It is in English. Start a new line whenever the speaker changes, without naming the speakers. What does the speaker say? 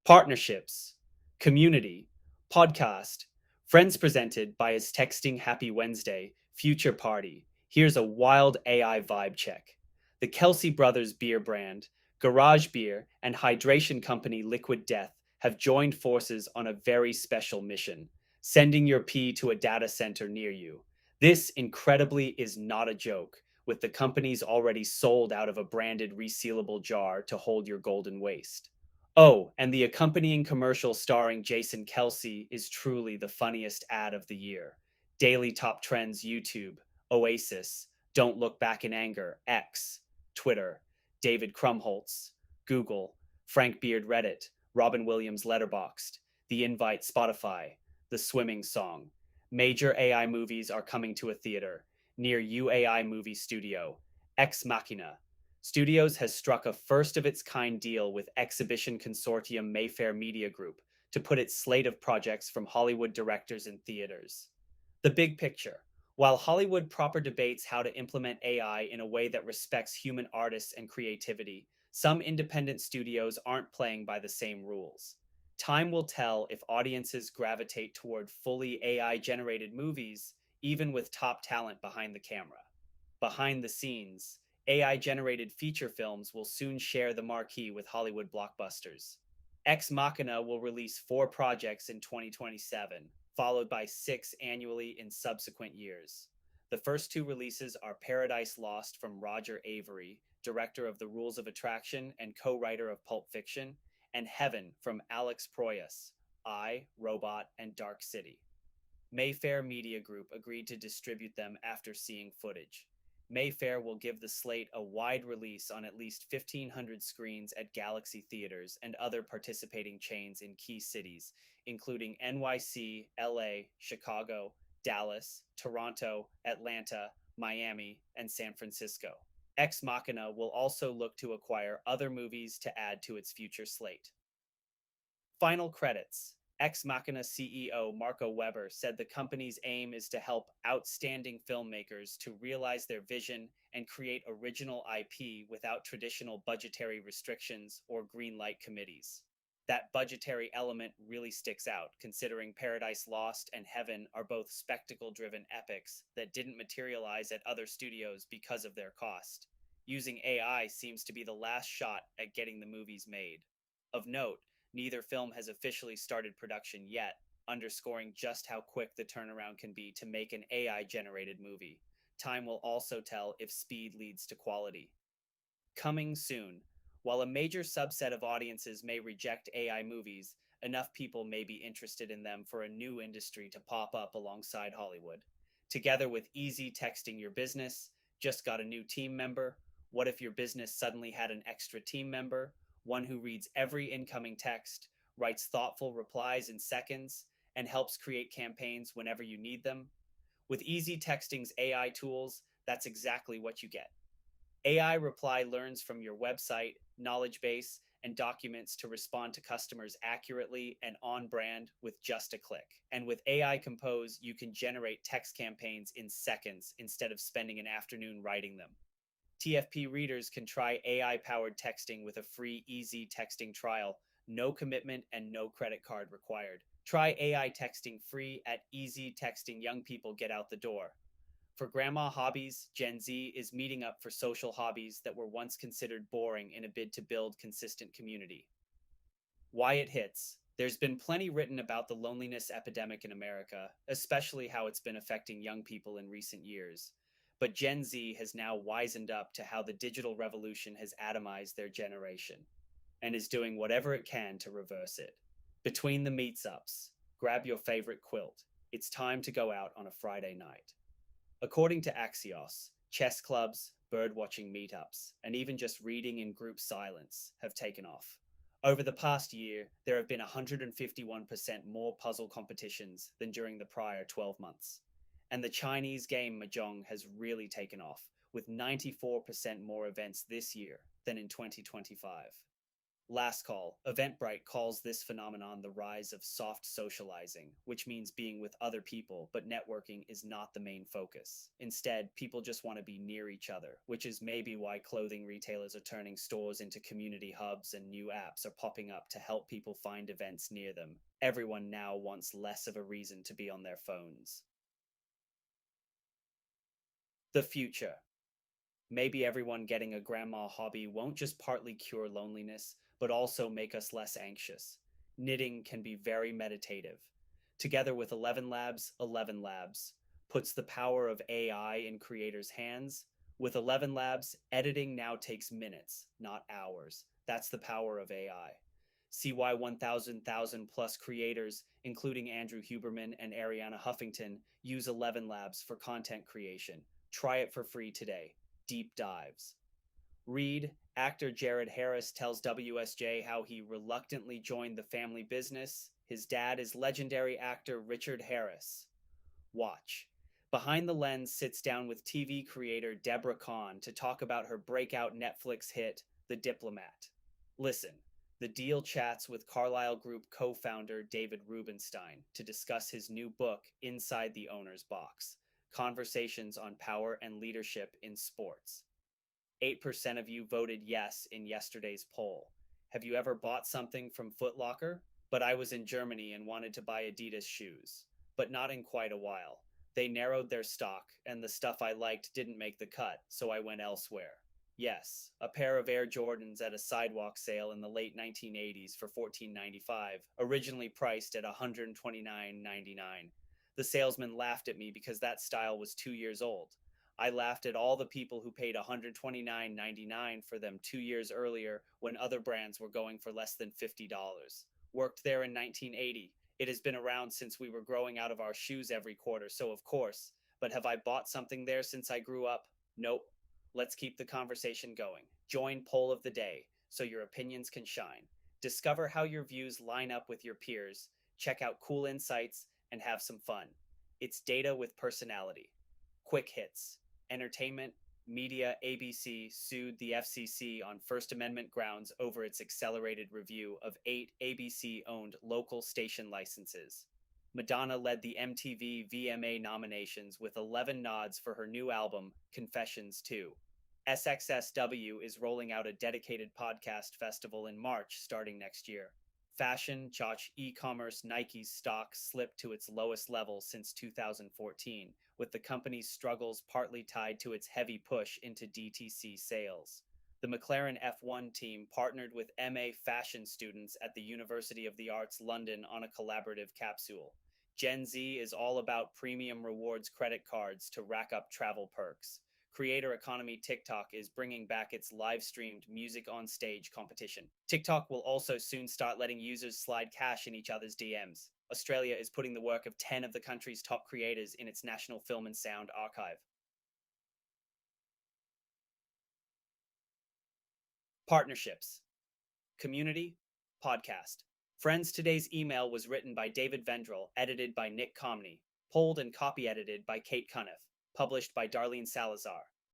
partnerships, community, podcast, friends presented by his texting Happy Wednesday, future party. Here's a wild AI vibe check. The Kelsey Brothers beer brand, Garage Beer, and hydration company Liquid Death have joined forces on a very special mission, sending your pee to a data center near you. This, incredibly, is not a joke, with the companies already sold out of a branded resealable jar to hold your golden waste. Oh, and the accompanying commercial starring Jason Kelsey is truly the funniest ad of the year. Daily Top Trends YouTube, Oasis, Don't Look Back in Anger, X, Twitter, David Krumholtz, Google, Frank Beard Reddit, Robin Williams Letterboxd, The Invite Spotify, The Swimming Song. Major AI movies are coming to a theater near UAI Movie Studio, Ex Machina, Studios has struck a first of its kind deal with exhibition consortium Mayfair Media Group to put its slate of projects from Hollywood directors in theaters. The big picture. While Hollywood proper debates how to implement AI in a way that respects human artists and creativity, some independent studios aren't playing by the same rules. Time will tell if audiences gravitate toward fully AI generated movies, even with top talent behind the camera. Behind the scenes, AI generated feature films will soon share the marquee with Hollywood blockbusters. Ex Machina will release 4 projects in 2027, followed by 6 annually in subsequent years. The first 2 releases are Paradise Lost from Roger Avery, director of The Rules of Attraction and co writer of Pulp Fiction, and Heaven from Alex Proyas, I, Robot, and Dark City. Mayfair Media Group agreed to distribute them after seeing footage. Mayfair will give the slate a wide release on at least 1,500 screens at Galaxy Theaters and other participating chains in key cities, including NYC, LA, Chicago, Dallas, Toronto, Atlanta, Miami, and San Francisco. Ex Machina will also look to acquire other movies to add to its future slate. Final credits. Ex Machina CEO Marco Weber said the company's aim is to help outstanding filmmakers to realize their vision and create original IP without traditional budgetary restrictions or green light committees. That budgetary element really sticks out, considering Paradise Lost and Heaven are both spectacle driven epics that didn't materialize at other studios because of their cost. Using AI seems to be the last shot at getting the movies made. Of note, neither film has officially started production yet, underscoring just how quick the turnaround can be to make an AI generated movie. Time will also tell if speed leads to quality. Coming soon. While a major subset of audiences may reject AI movies, enough people may be interested in them for a new industry to pop up alongside Hollywood. Together with easy texting your business, just got a new team member, what if your business suddenly had an extra team member, one who reads every incoming text, writes thoughtful replies in seconds, and helps create campaigns whenever you need them? With Easy Texting's AI tools, that's exactly what you get. AI Reply learns from your website, knowledge base, and documents to respond to customers accurately and on brand with just a click. And with AI Compose, you can generate text campaigns in seconds instead of spending an afternoon writing them. TFP readers can try AI powered texting with a free easy texting trial, no commitment and no credit card required. Try AI texting free at Easy Texting Young People Get Out the Door. For grandma hobbies, Gen Z is meeting up for social hobbies that were once considered boring in a bid to build consistent community. Why it hits. There's been plenty written about the loneliness epidemic in America, especially how it's been affecting young people in recent years. But Gen Z has now wizened up to how the digital revolution has atomized their generation and is doing whatever it can to reverse it. Between the meets ups, grab your favorite quilt. It's time to go out on a Friday night. According to Axios, chess clubs, birdwatching meetups, and even just reading in group silence have taken off. Over the past year, there have been 151% more puzzle competitions than during the prior 12 months. And the Chinese game Mahjong has really taken off, with 94% more events this year than in 2025. Last call. Eventbrite calls this phenomenon the rise of soft socializing, which means being with other people, but networking is not the main focus. Instead, people just want to be near each other, which is maybe why clothing retailers are turning stores into community hubs and new apps are popping up to help people find events near them. Everyone now wants less of a reason to be on their phones. The future. Maybe everyone getting a grandma hobby won't just partly cure loneliness, but also make us less anxious. Knitting can be very meditative. Together with 11 Labs puts the power of AI in creators' hands. With 11 Labs, editing now takes minutes, not hours. That's the power of AI. See why 1,000 plus creators, including Andrew Huberman and Ariana Huffington, use 11 Labs for content creation. Try it for free today. Deep dives. Read, actor Jared Harris tells WSJ how he reluctantly joined the family business. His dad is legendary actor Richard Harris. Watch. Behind the Lens sits down with TV creator Deborah Kahn to talk about her breakout Netflix hit, The Diplomat. Listen, The Deal chats with Carlyle Group co founder David Rubenstein to discuss his new book, Inside the Owner's Box Conversations on Power and Leadership in Sports. 8% of you voted yes in yesterday's poll. Have you ever bought something from Foot Locker? But I was in Germany and wanted to buy Adidas shoes, but not in quite a while. They narrowed their stock, and the stuff I liked didn't make the cut, so I went elsewhere. Yes, a pair of Air Jordans at a sidewalk sale in the late 1980s for $14.95, originally priced at $129.99. The salesman laughed at me because that style was 2 years old. I laughed at all the people who paid $129.99 for them 2 years earlier when other brands were going for less than $50. Worked there in 1980. It has been around since we were growing out of our shoes every quarter, so of course. But have I bought something there since I grew up? Nope. Let's keep the conversation going. Join Poll of the Day so your opinions can shine. Discover how your views line up with your peers, check out cool insights, and have some fun. It's data with personality. Quick hits. Entertainment, Media ABC sued the FCC on First Amendment grounds over its accelerated review of 8 ABC owned local station licenses. Madonna led the MTV VMA nominations with 11 nods for her new album, Confessions 2. SXSW is rolling out a dedicated podcast festival in March starting next year. Fashion, Josh e-commerce Nike's stock slipped to its lowest level since 2014, with the company's struggles partly tied to its heavy push into DTC sales. The McLaren F1 team partnered with MA fashion students at the University of the Arts London on a collaborative capsule. Gen Z is all about premium rewards credit cards to rack up travel perks. Creator economy TikTok is bringing back its live streamed music on stage competition. TikTok will also soon start letting users slide cash in each other's DMs. Australia is putting the work of 10 of the country's top creators in its National Film and Sound Archive. Partnerships. Community. Podcast. Friends Today's email was written by David Vendrell, edited by Nick Comney, polled and copy edited by Kate Cuniff, published by Darlene Salazar.